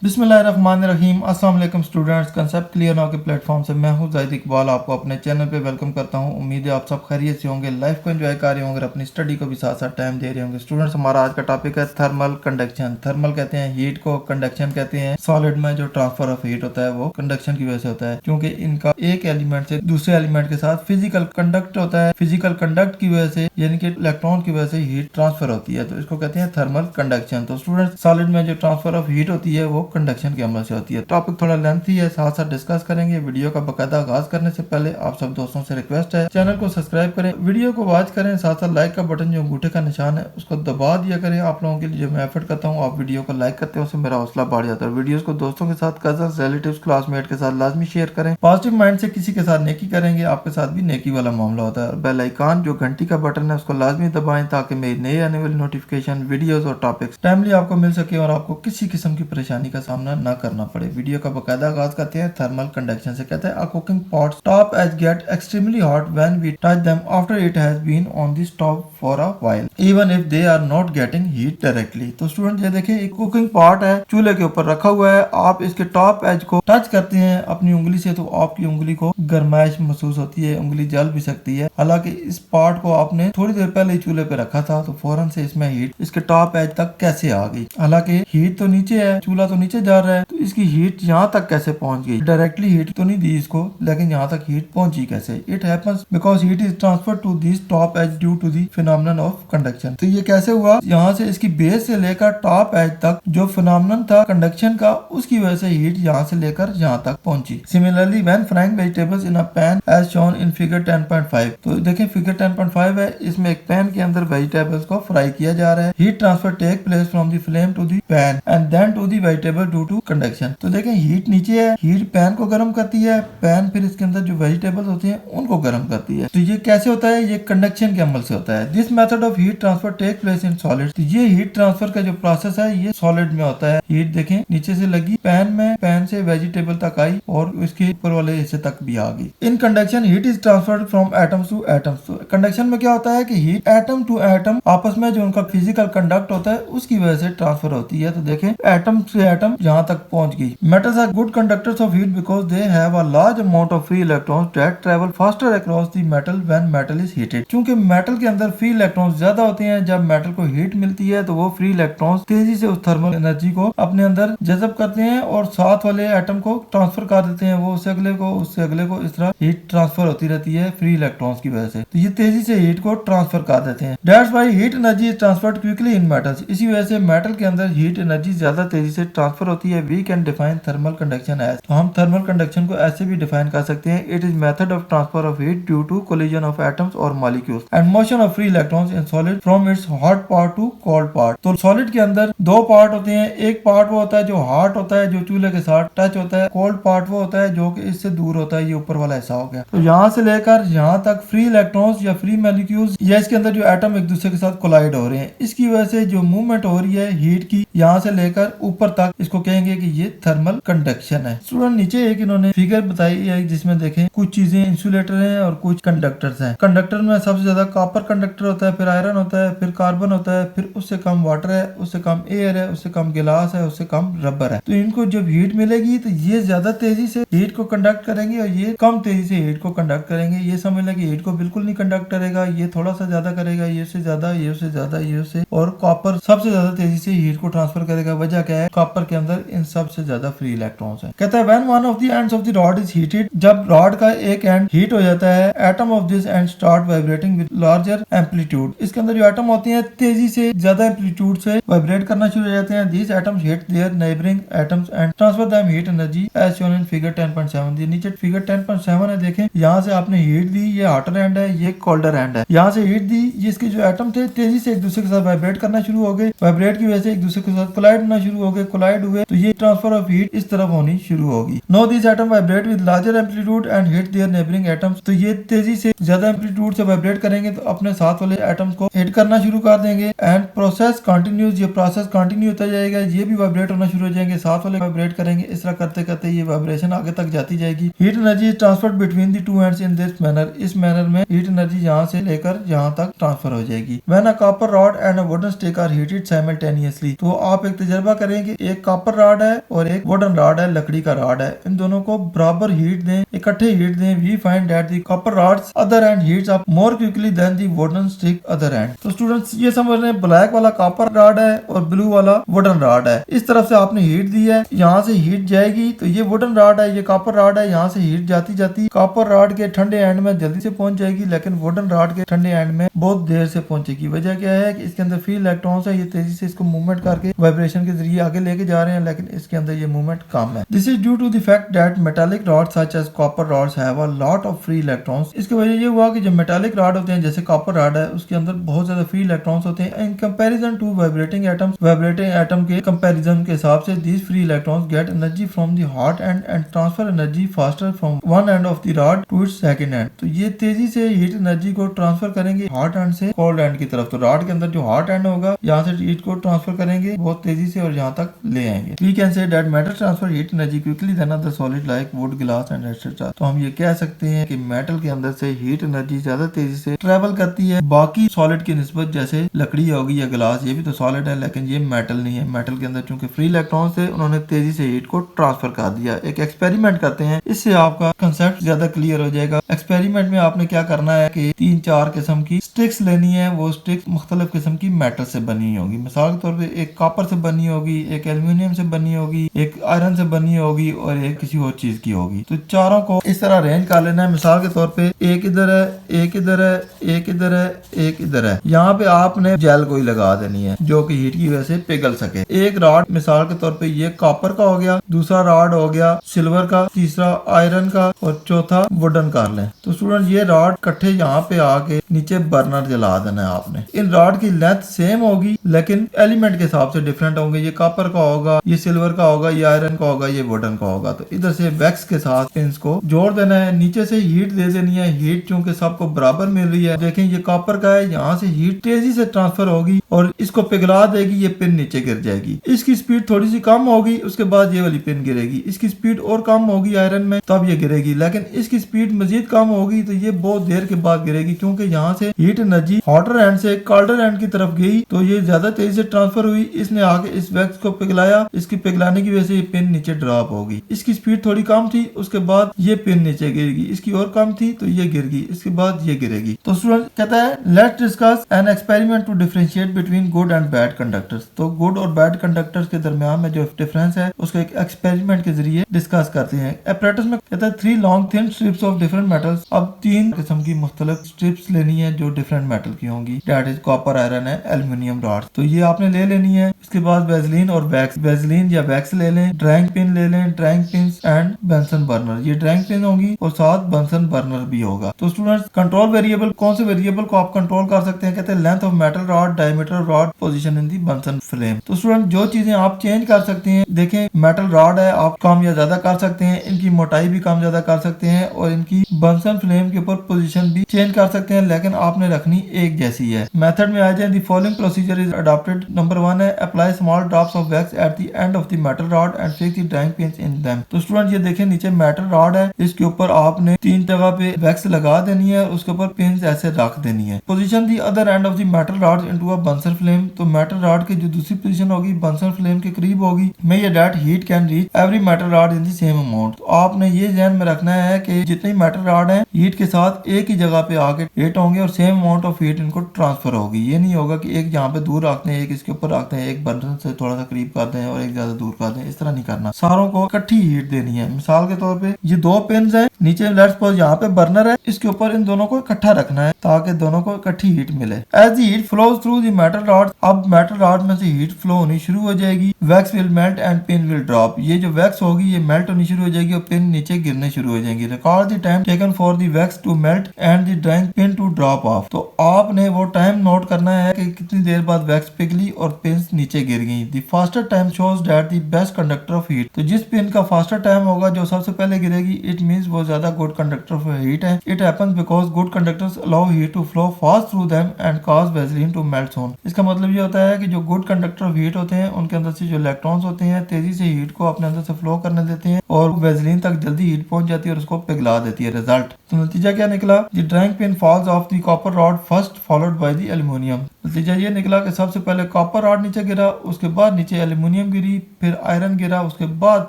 बिस्मिल्लाहिर्रहमानिर्रहीम। अस्सलाम वालेकुम स्टूडेंट्स। कंसेप्ट क्लियर नाउ के प्लेटफॉर्म से मैं हूं जाहिद इकबाल, आपको अपने चैनल पे वेलकम करता हूं। उम्मीद है आप सब खैरियत से होंगे, लाइफ को एंजॉय कर रहे होंगे और अपनी स्टडी को भी साथ साथ टाइम दे रहे होंगे। स्टूडेंट्स, हमारा आज का टॉपिक है थर्मल कंडक्शन। थर्मल कहते हैं हीट को, कंडक्शन कहते हैं सॉलिड में जो ट्रांसफर ऑफ हीट होता है वो कंडक्शन की वजह से होता है, क्योंकि इनका एक एलिमेंट से दूसरे एलिमेंट के साथ फिजिकल कंडक्ट होता है। फिजिकल कंडक्ट की वजह से यानी कि इलेक्ट्रॉन की वजह से हीट ट्रांसफर होती है, तो इसको कहते हैं थर्मल कंडक्शन। तो स्टूडेंट्स, सॉलिड में जो ट्रांसफर ऑफ हीट होती है वो कंडक्शन के अमल से होती है। टॉपिक थोड़ा लेंथी है, साथ साथ डिस्कस करेंगे। वीडियो का बाकायदा आगाज करने से पहले आप सब दोस्तों से रिक्वेस्ट है, चैनल को सब्सक्राइब करें, वीडियो को वॉच करें, साथ साथ लाइक का बटन जो अंगूठे का निशान है उसको दबा दिया करें। आप लोगों के लिए जो मैं एफर्ट करता हूँ, आप वीडियो को लाइक करते हैं, उससे मेरा हौसला बढ़ जाता है। वीडियोस को दोस्तों के साथ, कजन, रिलेटिव्स, क्लासमेट के साथ लाजमी शेयर करें। पॉजिटिव माइंड से किसी के साथ नेकी करेंगे, आपके साथ भी नेकी वाला मामला होता है। बेल आइकन जो घंटी का बटन है उसको लाजमी दबाएं ताकि मेरी नई आने वाली नोटिफिकेशन, वीडियोस और टॉपिक्स टाइमली आपको मिल सके और आपको किसी किस्म की परेशानी का सामना न करना पड़े। वीडियो का बाकायदा आगाज करते हैं थर्मल कंडक्शन से। कहते हैं a cooking pot top edge get extremely hot when we touch them after it has been on the stove for a while even if they are not getting heat directly. तो student ये देखें, एक cooking pot है, चूल्हे के ऊपर रखा हुआ है। आप इसके टॉप एज को टच करते हैं अपनी उंगली से तो आपकी उंगली को गर्माइश महसूस होती है, उंगली जल भी सकती है। हालांकि इस पॉट को आपने थोड़ी देर पहले ही चूल्हे पे रखा था, तो फौरन से इसमें हीट इसके टॉप एज तक कैसे आ गई? हालांकि हीट तो नीचे है, चूल्हा तो नीचे जा रहा है, तो इसकी हीट यहाँ तक कैसे पहुंच गई? डायरेक्टली हीट तो नहीं दी इसको, लेकिन यहाँ तक हीट पहुंची कैसे? It happens because heat is transfer to this top edge due to the phenomenon of conduction. तो ये कैसे हुआ? यहाँ से इसकी बेस से लेकर टॉप एज तक जो फिनोमेनन था कंडक्शन का, उसकी वजह से हीट यहाँ से लेकर यहाँ तक पहुंची। Similarly when frying vegetables in a pan as shown in figure 10.5, तो देखें फिगर 10.5 है, इसमें एक पैन के अंदर वेजिटेबल्स को फ्राई किया जा रहा है। Heat transfer take place from the flame to the pan and then to the vegetable due to conduction. तो देखें हीट नीचे है, हीट पैन को गर्म करती है, पैन फिर इसके अंदर जो वेजिटेबल्स होते हैं उनको गर्म करती है। तो ये कैसे होता है? ये कंडक्शन के अमल से होता है। This method of heat transfer take place in solid. तो ये हीट ट्रांसफर का जो प्रोसेस है ये सॉलिड में होता है। हीट देखें नीचे से लगी पैन में, पैन से वेजिटेबल तक आई और उसके ऊपर वाले हिस्से तक भी आ गई। In conduction heat is transferred from atoms two atoms. तो कंडक्शन में क्या होता है कि हीट एटम टू एटम आपस में जो उनका फिजिकल कंडक्ट होता है उसकी वजह से ट्रांसफर होती है। तो देखें एटम से एटम यहाँ तक पहुंच गई। Metals are good conductors of heat because they have a large amount of free electrons that travel faster across the metal when metal is heated. क्योंकि मेटल के अंदर फ्री इलेक्ट्रॉन्स ज्यादा होते हैं, जब मेटल को हीट मिलती है तो वो फ्री इलेक्ट्रॉन्स तेजी से उस थर्मल एनर्जी को अपने अंदर जज़ब करते हैं और साथ वाले एटम को ट्रांसफर कर देते हैं, वो उससे अगले को, उससे अगले को, इस तरह हीट ट्रांसफर होती रहती है फ्री इलेक्ट्रॉन्स की वजह से। तो ये तेजी से हीट को ट्रांसफर कर देते हैं। That's why heat energy is transferred quickly in metals. इसी वजह से मेटल के अंदर हीट एनर्जी ज्यादा तेजी से ट्रांसफर होती है। We can define thermal conduction as, तो हम थर्मल कंडक्शन को ऐसे भी डिफाइन कर सकते हैं, it is method of transfer of heat due to collision of atoms और molecules and motion of free electrons in solid from its hot part to cold part. तो सॉलिड के अंदर दो पार्ट होते हैं, एक पार्ट वो होता है जो हॉट होता है, जो चूल्हे के साथ टच होता है। कोल्ड पार्ट वो होता है जो कि इससे दूर होता है, ये ऊपर वाला हिस्सा हो गया। तो यहाँ से लेकर यहाँ तक फ्री इलेक्ट्रॉन्स या फ्री मॉलिक्यूल्स या इसके अंदर जो एटम एक दूसरे के साथ कोलाइड हो रहे हैं, इसकी वजह से जो मूवमेंट हो रही है हीट की यहाँ से लेकर ऊपर तक, इसको कहेंगे कि ये थर्मल कंडक्शन है। स्टूडेंट, नीचे एक इन्होंने फिगर बताई है जिसमें देखें कुछ चीजें इंसुलेटर हैं और कुछ कंडक्टर्स हैं। कंडक्टर में सबसे ज्यादा कॉपर कंडक्टर होता है, फिर आयरन होता है, फिर कार्बन होता है, फिर उससे कम वाटर है, उससे कम एयर है, उससे कम गिलास है, उससे कम रबर है। तो इनको जब हीट मिलेगी तो ये ज्यादा तेजी से हीट को कंडक्ट करेंगे और ये कम तेजी से हीट को कंडक्ट करेंगे। ये समझ लें कि हीट को बिल्कुल नहीं कंडक्ट करेगा, ये थोड़ा सा ज्यादा करेगा, ये उससे ज्यादा, ये उससे ज्यादा, ये उससे। और कॉपर सबसे ज्यादा तेजी से हीट को ट्रांसफर करेगा। वजह क्या है? कॉपर के अंदर इन सबसे ज्यादा फ्री इलेक्ट्रॉन्स है। कहता है when one of the ends of the rod is heated, जब रॉड का एक एंड हीट हो जाता है, atom of this and start vibrating with larger amplitude. इसके अंदर जो एटम होते हैं तेजी से ज्यादा एम्पलीट्यूड से वाइब्रेट करना शुरू हो जाते हैं। These atoms hit their neighbouring atoms and transfer them heat energy as shown in figure 10.7। ये नीचे फिगर 10.7 है, देखें यहाँ से आपने हीट दी, ये हॉटर एंड है, ये कोल्डर एंड है। यहाँ से हीट दी, ये इसके जो एटम थे तेजी से एक दूसरे के साथ वाइब्रेट करना शुरू हो गए, वाइब्रेट की वजह से एक दूसरे के साथ कोलाइड होना शुरू हो गए, कोलाइड हुए तो ये ट्रांसफर ऑफ हीट इस तरफ होनी शुरू होगी। Now this atom vibrate with larger amplitude and hit their neighbouring atoms. तो ये तेजी से ज्यादा एम्पलीट्यूड से वाइब्रेट करेंगे तो अपने साथ वाले एटम्स को हिट करना शुरू कर देंगे एंड प्रोसेस कंटिन्यूज। ये प्रोसेस कंटिन्यू होता जाएगा, ये भी वाइब्रेट होना शुरू हो जाएंगे, साथ वाले वाइब्रेट करेंगे। इस तरह करते करते ये वाइब्रेशन आगे तक जाती जाएगी। Heat energy transferred between the two ends in this manner. इस मैनर में हीट एनर्जी यहाँ से लेकर यहाँ तक ट्रांसफर हो जाएगी। When a copper rod and a wooden stick are heated simultaneously, तो आप एक तजर्बा करेंगे, एक कॉपर रॉड है और एक वुडन रॉड है, लकड़ी का रॉड है। इन दोनों को बराबर हीट दें, इकट्ठे हीट दें। We find that the copper rods other end heats up more quickly than the wooden stick other end. तो स्टूडेंट्स ये समझ रहे हैं, ब्लैक वाला कॉपर रॉड है और ब्लू वाला वुडन रॉड है। इस तरफ से आपने हीट दी है, यहाँ से हीट जाएगी तो ये वुडन रॉड है, ये कॉपर रॉड है। यहाँ से हीट जाती जाती कॉपर रॉड के ठंडे एंड में जल्दी से पहुंच जाएगी, लेकिन वुडन रॉड के ठंडे एंड में बहुत देर से पहुंचेगी। वजह क्या है कि इसके अंदर फ्री इलेक्ट्रॉन्स है, ये तेजी से इसको मूवमेंट करके वाइब्रेशन के जरिए आगे लेके जा रहे हैं, लेकिन इसके अंदर ये मूवमेंट कम है। This is due to the fact that metallic rods such as copper rods have a lot of free electrons. इसकी वजह ये हुआ कि जो मेटालिक रॉड होते हैं जैसे कॉपर रॉड है, उसके अंदर बहुत ज्यादा फ्री इलेक्ट्रॉन्स होते हैं in comparison to vibrating atoms. Vibrating atom के कंपैरिजन के हिसाब से these free electrons get energy from the hot end transfer energy faster from one end of the rod to its second end. तो ये तेजी से हीट एनर्जी को transfer करेंगे हॉट एंड से कोल्ड एंड की तरफ। तो रॉड के अंदर जो हॉट एंड होगा, यहाँ से हीट को ट्रांसफर करेंगे बहुत तेजी से और यहाँ तक ले आएंगे। We can say that metal transfer heat energy quickly than other solid like wood, glass and etcetera. तो हम ये कह सकते हैं कि मेटल के अंदर से हीट एनर्जी ज्यादा तेजी से ट्रेवल करती है बाकी सॉलिड की निस्बत, जैसे लकड़ी होगी या ग्लास, ये भी तो सॉलिड है लेकिन ये मेटल नहीं है। मेटल के अंदर चूंकि फ्री इलेक्ट्रॉन थे, उन्होंने तेजी से हीट को ट्रांसफर कर दिया। एक एक्सपेरिमेंट करते हैं, इससे आपका कंसेप्ट ज्यादा क्लियर हो जाएगा। एक्सपेरिमेंट में आपने क्या करना है कि 3-4 किस्म की स्टिक्स लेनी है। वो स्टिक्स मुख्तलिफ किस्म की मेटल से बनी होगी। मिसाल के तौर पे एक कॉपर से बनी होगी, एक एल्यूमिनियम से बनी होगी, एक आयरन से बनी होगी और एक किसी और चीज की होगी। तो चारों को इस तरह अरेंज कर लेना है। मिसाल के तौर पे एक इधर है, एक इधर है, एक इधर है, एक इधर है। यहाँ पे आपने जेल कोई लगा देनी है जो कि हीट की वजह से पिघल सके। एक रॉड मिसाल के तौर पे ये कॉपर का हो गया, दूसरा रॉड हो गया सिल्वर का, तीसरा आयरन का और चौथा वुडन कर लें। तो स्टूडेंट ये रॉड इकट्ठे यहाँ पे आके नीचे बर्नर जला देना है आपने। इन रॉड की लेंथ सेम होगी लेकिन एलिमेंट के हिसाब से डिफरेंट होंगे। ये कॉपर का होगा, ये सिल्वर का होगा, ये आयरन का होगा, ये वुडन का होगा। तो इधर से वैक्स के साथ पिंस को जोड़ देना है, नीचे से हीट दे देनी है। हीट चूंकि सबको बराबर मिल रही है, देखें ये कॉपर का है, यहाँ से हीट तेजी से ट्रांसफर होगी और इसको पिघला देगी, ये पिन नीचे गिर जाएगी। इसकी स्पीड थोड़ी सी कम होगी, उसके बाद ये वाली पिन गिरेगी। इसकी स्पीड और कम होगी आयरन में, तब ये गिरेगी, लेकिन इसकी स्पीड मजीद कम होगी तो ये बहुत देर के बाद गिरेगी, क्योंकि यहाँ से हीट एनर्जी हॉटर एंड से कोल्डर एंड की तरफ गई तो ये ज्यादा तेजी से ट्रांसफर हुई। इसने आके इस वैक्स को पिघलाया, इसकी पिघलाने की वजह से ये पिन नीचे ड्रॉप होगी। इसकी स्पीड थोड़ी कम थी, उसके बाद ये पिन नीचे गिरेगी। इसकी और कम थी तो ये गिर गई, इसके बाद ये गिरेगी। तो स्टूडेंट कहता है let's discuss an experiment to differentiate between good and bad conductors. तो गुड और बैड कंडक्टर्स के दरमियान में जो डिफरेंस है उसको एक एक्सपेरिमेंट के जरिए डिस्कस करते हैं। एपरेटस में कहता है 3 long thin strips of different metals. अब 3 किस्म की मुख्तलिफ स्ट्रिप्स लेनी है जो डिफरेंट मेटल की होंगी, दैट इज कॉपर, आयरन है, एल्यूमिनियम रॉड्स। तो ये आपने ले लेनी है। इसके बाद वेजलिन और वैक्स, वेजलिन या वैक्स ले लें, ड्राइंग पिन ले लें, drawing pin and Benson burner. ये ड्राइंग पिन होगी और साथ बेंसन बर्नर भी होगा। तो स्टूडेंट्स कंट्रोल वेरिएबल, कौन से वेरिएबल को आप कंट्रोल कर सकते हैं? कहते हैं length of metal rod, diameter of rod, position in the Benson flame. तो स्टूडेंट जो चीजें आप चेंज कर सकते हैं, देखें मेटल रॉड है, आप कम या ज्यादा कर सकते हैं, इनकी मोटाई भी कम ज्यादा कर सकते हैं और इनकी बेंसन फ्लेम के ऊपर पोजीशन भी चेंज कर सकते हैं, लेकिन आपने रखनी एक जैसी है। मेथड में आ जाए, the following procedure is adopted. Number 1 है apply small drops of wax at the end of the metal rod and fix the drawing pins in them. तो स्टूडेंट ये देखें नीचे मेटल रॉड है, इसके ऊपर आपने 3 जगह पे वैक्स लगा देनी है, उसके ऊपर पिन्स ऐसे रख देनी है। Position the other and of the metal rod into a Bunsen flame. तो मेटल रॉड की जो दूसरी पोजीशन होगी बंसन फ्लेम के करीब होगी। मे ये that heat can reach every metal rod in the same amount. तो आपने ये ध्यान में रखना है कि जितने मेटल रॉड है हीट के साथ एक ही जगह पे आके हिट होंगे और सेम अमाउंट ऑफ हीट इनको ट्रांसफर होगी। ये नहीं होगा कि एक यहाँ पे दूर रखते हैं, एक इसके ऊपर रखते हैं, एक बर्नर से थोड़ा सा करीब करते हैं और एक ज्यादा दूर करते हैं। इस तरह नहीं करना, सारों को इकट्ठी हीट देनी है। मिसाल के तौर पे ये 2 पिन्स है, नीचे लेट्स सपोज यहाँ पे बर्नर है, इसके ऊपर इन दोनों को इकट्ठा रखना है ताकि दोनों को इकट्ठी हीट मिले। As the heat flows through the metal rod, अब मेटल रॉड में से हीट फ्लो होनी शुरू हो जाएगी। Wax will melt and pin will drop. ये जो वैक्स होगी ये मेल्ट होनी शुरू हो जाएगी और पिन नीचे गिरने शुरू हो जाएंगी। Record the time taken for the wax to melt and the drawing pin to drop off. तो आपने वो टाइम नोट करना है कि कितनी देर बाद वैक्स पिघली और पिन नीचे गिर गई। The faster time shows that the best conductor of heat. तो जिस पिन का फास्टर टाइम होगा जो सबसे पहले गिरेगी, इट मींस वो ज्यादा गुड कंडक्टर ऑफ हीट है। It happens because good conductors allow heat to flow fast through them and cause Vaseline to melt soon. इसका मतलब ये होता है कि जो गुड कंडक्टर ऑफ हीट होते हैं उनके अंदर से जो इलेक्ट्रॉन्स होते हैं तेजी से हीट को अपने अंदर से फ्लो करने देते हैं और वेसलिन तक जल्दी हीट पहुंच जाती है और उसको पिघला देती है। रिजल्ट, तो नतीजा क्या निकला? The drawing pin falls off the copper rod first followed by the aluminium. नतीजा ये निकला कि सबसे पहले कॉपर रॉड नीचे गिरा, उसके बाद नीचे एल्यूमिनियम गिरी, फिर आयरन गिरा, उसके बाद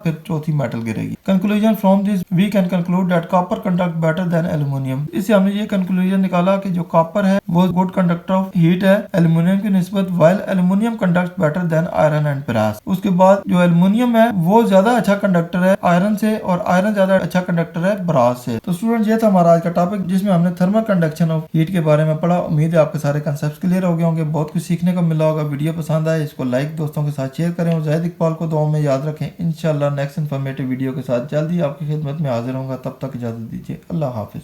फिर चौथी मेटल गिरेगी। Conclusion from this we can conclude that copper conduct better than aluminium. इससे हमने ये कंक्लूजन निकाला कि जो कॉपर है वो गुड कंडक्टर ऑफ हीट है एल्यूमिनियम की निस्बत, while aluminium conduct better than iron and brass. उसके बाद जो एल्यूमिनियम है वो ज्यादा अच्छा कंडक्टर है आयरन से, और आयरन ज्यादा अच्छा कंडक्टर है ब्रास से। तो स्टूडेंट ये था हमारा आज का टॉपिक जिसमें हमने थर्मल कंडक्शन ऑफ हीट के बारे में पढ़ा। उम्मीद है आपके सारे कंसेप्ट क्लियर हो गए होंगे, बहुत कुछ सीखने को मिला होगा। वीडियो पसंद आए इसको लाइक दोस्तों के साथ शेयर करें और ज़ाहिद इकबाल को दुआ में याद रखें। इंशाल्लाह नेक्स्ट इन्फॉर्मेटिव वीडियो के साथ जल्दी आपकी खिदमत में हाजिर होऊंगा। तब तक इजाजत दीजिए। अल्लाह हाफिज।